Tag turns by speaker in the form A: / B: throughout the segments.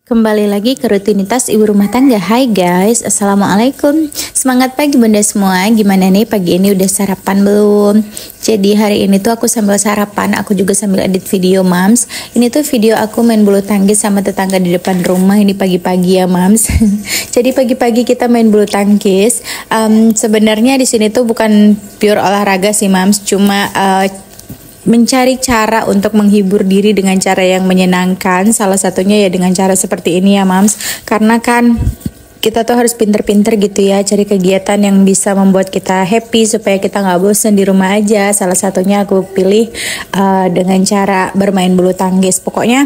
A: Kembali lagi ke rutinitas ibu rumah tangga. Hai guys, assalamualaikum. Semangat pagi bunda semua. Gimana nih pagi ini, udah sarapan belum? Jadi hari ini tuh aku sambil sarapan, aku juga sambil edit video mams. Ini tuh video aku main bulu tangkis sama tetangga di depan rumah. Ini pagi-pagi ya mams. Jadi pagi-pagi kita main bulu tangkis. Sebenarnya di sini tuh bukan pure olahraga sih mams, cuma mencari cara untuk menghibur diri dengan cara yang menyenangkan. Salah satunya ya dengan cara seperti ini ya mams. Karena kan kita tuh harus pinter-pinter gitu ya, cari kegiatan yang bisa membuat kita happy supaya kita nggak bosan di rumah aja. Salah satunya aku pilih dengan cara bermain bulu tangkis. Pokoknya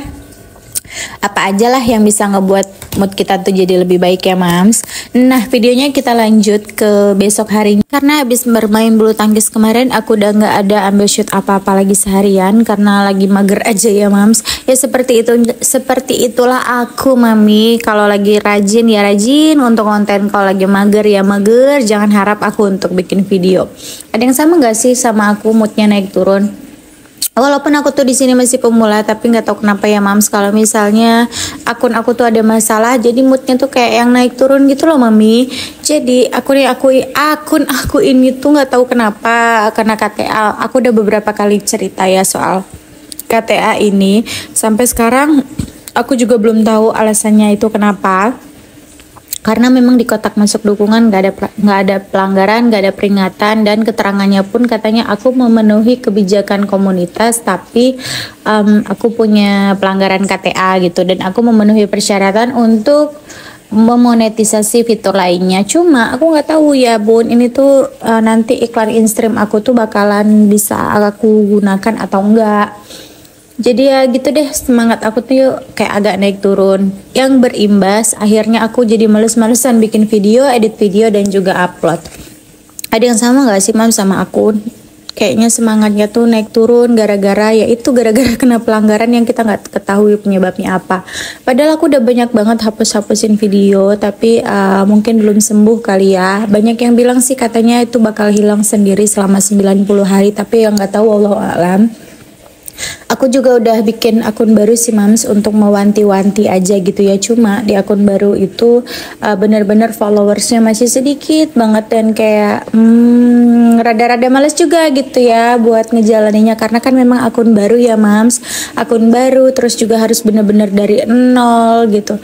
A: apa aja lah yang bisa ngebuat mood kita tuh jadi lebih baik ya mams. Nah videonya kita lanjut ke besok harinya. Karena habis bermain bulu tangkis kemarin aku udah nggak ada ambil shoot apa-apa lagi seharian karena lagi mager aja ya mams. Ya seperti itu, seperti itulah aku mami. Kalau lagi rajin ya rajin untuk konten, kalau lagi mager ya mager. Jangan harap aku untuk bikin video. Ada yang sama nggak sih sama aku, moodnya naik turun? Walaupun aku tuh di sini masih pemula, tapi nggak tahu kenapa ya mams, kalau misalnya akun aku tuh ada masalah, jadi moodnya tuh kayak yang naik turun gitu loh mami. Jadi akun aku ini tuh nggak tahu kenapa, karena KTA. Aku udah beberapa kali cerita ya soal KTA ini, sampai sekarang aku juga belum tahu alasannya itu kenapa. Karena memang di kotak masuk dukungan nggak ada pelanggaran, nggak ada peringatan, dan keterangannya pun katanya aku memenuhi kebijakan komunitas, tapi aku punya pelanggaran KTA gitu, dan aku memenuhi persyaratan untuk memonetisasi fitur lainnya. Cuma aku nggak tahu ya bun, ini tuh nanti iklan in-stream aku tuh bakalan bisa aku gunakan atau enggak. Jadi ya gitu deh, semangat aku tuh kayak agak naik turun. Yang berimbas akhirnya aku jadi males-malesan bikin video, edit video, dan juga upload. Ada yang sama gak sih mam sama aku? Kayaknya semangatnya tuh naik turun gara-gara kena pelanggaran yang kita nggak ketahui penyebabnya apa. Padahal aku udah banyak banget hapus-hapusin video, tapi mungkin belum sembuh kali ya. Banyak yang bilang sih katanya itu bakal hilang sendiri selama 90 hari, tapi yang nggak tahu wallahu a'lam. Aku juga udah bikin akun baru sih mams untuk mewanti-wanti aja gitu ya. Cuma di akun baru itu bener-bener followersnya masih sedikit banget, dan kayak rada-rada males juga gitu ya buat ngejalaninnya. Karena kan memang akun baru ya mams, akun baru, terus juga harus bener-bener dari nol gitu.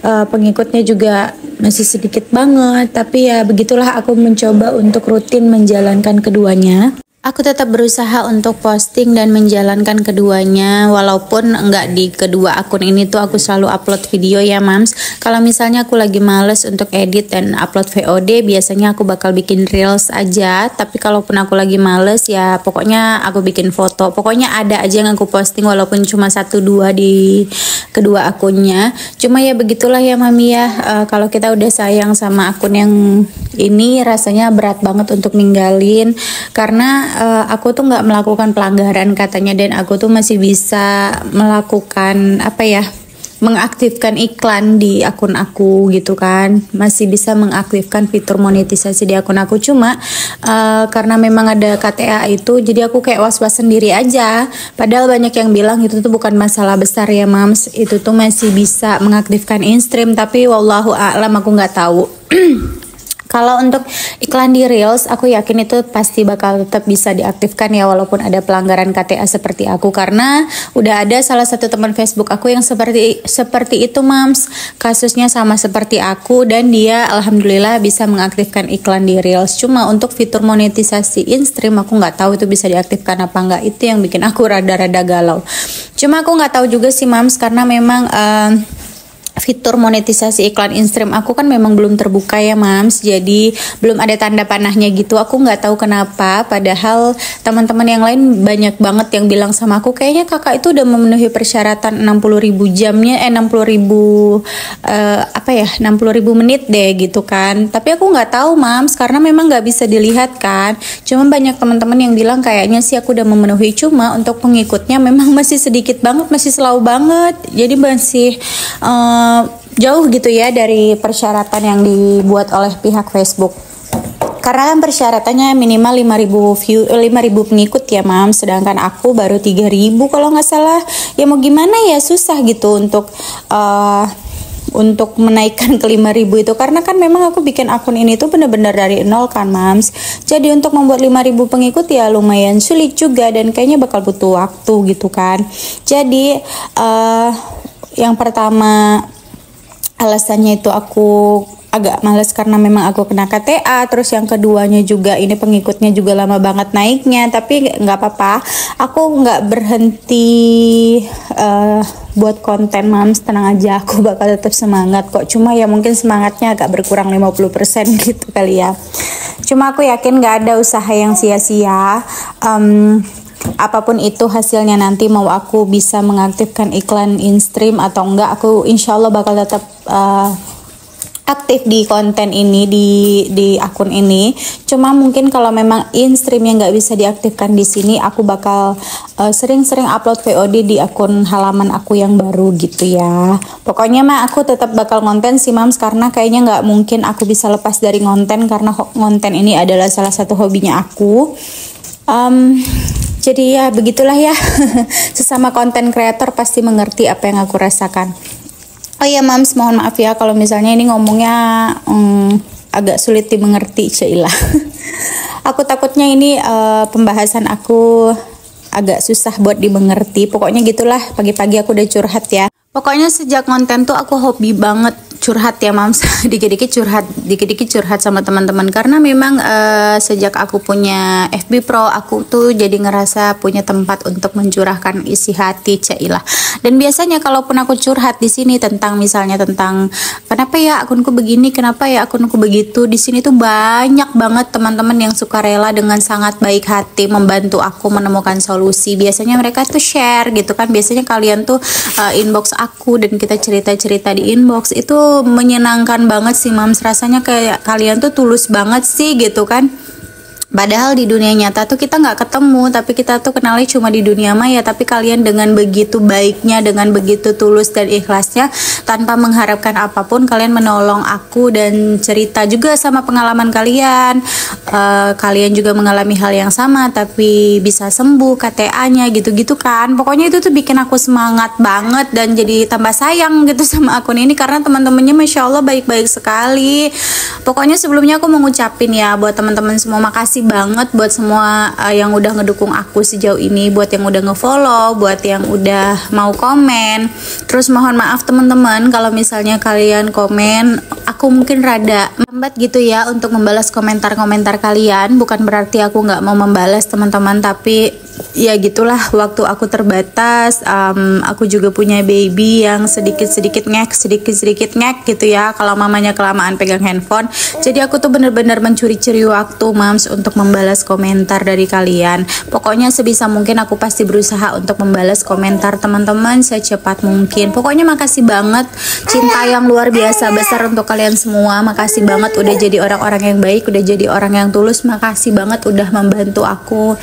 A: Pengikutnya juga masih sedikit banget, tapi ya begitulah, aku mencoba untuk rutin menjalankan keduanya. Aku tetap berusaha untuk posting dan menjalankan keduanya, walaupun enggak di kedua akun ini tuh aku selalu upload video ya mams. Kalau misalnya aku lagi males untuk edit dan upload VOD, biasanya aku bakal bikin reels aja. Tapi kalaupun aku lagi males ya pokoknya aku bikin foto. Pokoknya ada aja yang aku posting walaupun cuma 1-2 di kedua akunnya. Cuma ya begitulah ya mami ya, kalau kita udah sayang sama akun yang ini rasanya berat banget untuk ninggalin. Karena aku tuh nggak melakukan pelanggaran katanya, dan aku tuh masih bisa melakukan mengaktifkan iklan di akun aku gitu kan, masih bisa mengaktifkan fitur monetisasi di akun aku. Cuma karena memang ada KTA itu, jadi aku kayak was-was sendiri aja. Padahal banyak yang bilang itu tuh bukan masalah besar ya mams, itu tuh masih bisa mengaktifkan in-stream, tapi wallahu a'lam aku nggak tahu. Kalau untuk iklan di Reels, aku yakin itu pasti bakal tetap bisa diaktifkan ya, walaupun ada pelanggaran KTA seperti aku. Karena udah ada salah satu teman Facebook aku yang seperti itu mams, kasusnya sama seperti aku, dan dia alhamdulillah bisa mengaktifkan iklan di Reels. Cuma untuk fitur monetisasi in-stream aku nggak tahu itu bisa diaktifkan apa nggak. Itu yang bikin aku rada-rada galau. Cuma aku nggak tahu juga sih mams, karena memang fitur monetisasi iklan in-stream aku kan memang belum terbuka ya mams, jadi belum ada tanda panahnya gitu. Aku nggak tahu kenapa, padahal teman-teman yang lain banyak banget yang bilang sama aku kayaknya kakak itu udah memenuhi persyaratan 60.000 jamnya 60.000 menit deh gitu kan. Tapi aku nggak tahu mams, karena memang nggak bisa dilihat kan. Cuma banyak teman-teman yang bilang kayaknya sih aku udah memenuhi, cuma untuk pengikutnya memang masih sedikit banget, masih slow banget, jadi masih jauh gitu ya dari persyaratan yang dibuat oleh pihak Facebook. Karena kan persyaratannya minimal 5.000 pengikut ya mam, sedangkan aku baru 3.000 kalau nggak salah. Ya mau gimana ya, susah gitu untuk untuk menaikkan ke 5.000 itu, karena kan memang aku bikin akun ini tuh bener-bener dari nol kan mams. Jadi untuk membuat 5.000 pengikut ya lumayan sulit juga, dan kayaknya bakal butuh waktu gitu kan. Jadi yang pertama alasannya itu aku agak males karena memang aku kena KTA. Terus yang keduanya juga ini pengikutnya juga lama banget naiknya, tapi nggak apa-apa, aku nggak berhenti buat konten mams, tenang aja, aku bakal tetap semangat kok. Cuma ya mungkin semangatnya agak berkurang 50% gitu kali ya. Cuma aku yakin nggak ada usaha yang sia-sia. Apapun itu hasilnya nanti, mau aku bisa mengaktifkan iklan in-stream atau enggak, aku insya Allah bakal tetap aktif di konten ini, di akun ini. Cuma mungkin kalau memang in-stream yang nggak bisa diaktifkan di sini, aku bakal sering-sering upload VOD di akun halaman aku yang baru gitu ya. Pokoknya mah aku tetap bakal konten sih mams, karena kayaknya nggak mungkin aku bisa lepas dari konten, karena konten ini adalah salah satu hobinya aku. Jadi ya begitulah ya. Sesama konten kreator pasti mengerti apa yang aku rasakan. Oh iya mams, mohon maaf ya kalau misalnya ini ngomongnya agak sulit dimengerti, Cailah. Aku takutnya ini pembahasan aku agak susah buat dimengerti. Pokoknya gitulah, pagi-pagi aku udah curhat ya. Pokoknya sejak konten tuh aku hobi banget curhat ya mams. Dikit-dikit curhat sama teman-teman, karena memang sejak aku punya FB Pro, aku tuh jadi ngerasa punya tempat untuk mencurahkan isi hati, Cailah. Dan biasanya kalaupun aku curhat di sini tentang misalnya tentang kenapa ya akunku begini, kenapa ya akunku begitu, di sini tuh banyak banget teman-teman yang suka rela dengan sangat baik hati membantu aku menemukan solusi. Biasanya mereka tuh share gitu kan. Biasanya kalian tuh inbox aku dan kita cerita-cerita di inbox, itu menyenangkan banget sih mams. Rasanya kayak kalian tuh tulus banget sih gitu kan. Padahal di dunia nyata tuh kita nggak ketemu, tapi kita tuh kenalnya cuma di dunia maya. Tapi kalian dengan begitu baiknya, dengan begitu tulus dan ikhlasnya, tanpa mengharapkan apapun, kalian menolong aku dan cerita juga sama pengalaman kalian. Kalian juga mengalami hal yang sama, tapi bisa sembuh KTA-nya gitu-gitu kan. Pokoknya itu tuh bikin aku semangat banget dan jadi tambah sayang gitu sama akun ini, karena teman-temannya Masya Allah baik-baik sekali. Pokoknya sebelumnya aku mau ngucapin ya buat teman-teman semua, makasih banget buat semua yang udah ngedukung aku sejauh ini, buat yang udah ngefollow, buat yang udah mau komen. Terus mohon maaf teman-teman kalau misalnya kalian komen, aku mungkin rada lambat gitu ya untuk membalas komentar-komentar kalian. Bukan berarti aku nggak mau membalas teman-teman, tapi ya gitulah, waktu aku terbatas. Aku juga punya baby yang sedikit-sedikit ngek gitu ya kalau mamanya kelamaan pegang handphone. Jadi aku tuh bener-bener mencuri-curi waktu mams untuk membalas komentar dari kalian. Pokoknya sebisa mungkin aku pasti berusaha untuk membalas komentar teman-teman secepat mungkin. Pokoknya makasih banget, cinta yang luar biasa besar untuk kalian semua. Makasih banget udah jadi orang-orang yang baik, udah jadi orang yang tulus. Makasih banget udah membantu aku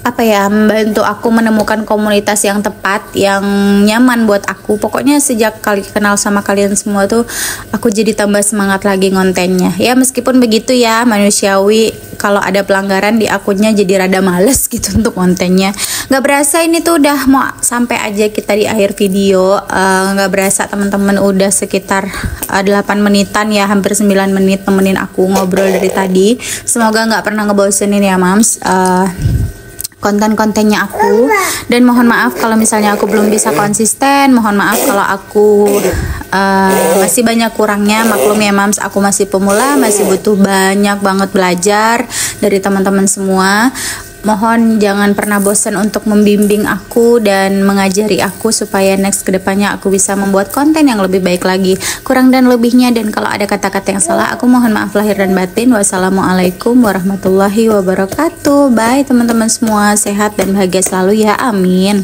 A: membantu aku menemukan komunitas yang tepat, yang nyaman buat aku. Pokoknya sejak kali kenal sama kalian semua tuh aku jadi tambah semangat lagi ngontennya. Ya meskipun begitu ya, manusiawi kalau ada pelanggaran di akunnya jadi rada males gitu untuk kontennya. Nggak berasa ini tuh udah mau sampai aja kita di akhir video. Nggak berasa teman-teman udah sekitar 8 menitan ya, hampir 9 menit nemenin aku ngobrol dari tadi. Semoga nggak pernah ngebosenin ya mams konten-kontennya aku. Dan mohon maaf kalau misalnya aku belum bisa konsisten, mohon maaf kalau aku masih banyak kurangnya. Maklum ya mams, aku masih pemula, masih butuh banyak banget belajar dari teman-teman semua. Mohon jangan pernah bosan untuk membimbing aku dan mengajari aku supaya next kedepannya aku bisa membuat konten yang lebih baik lagi. Kurang dan lebihnya, dan kalau ada kata-kata yang salah, aku mohon maaf lahir dan batin. Wassalamualaikum warahmatullahi wabarakatuh. Bye teman-teman semua, sehat dan bahagia selalu ya, amin.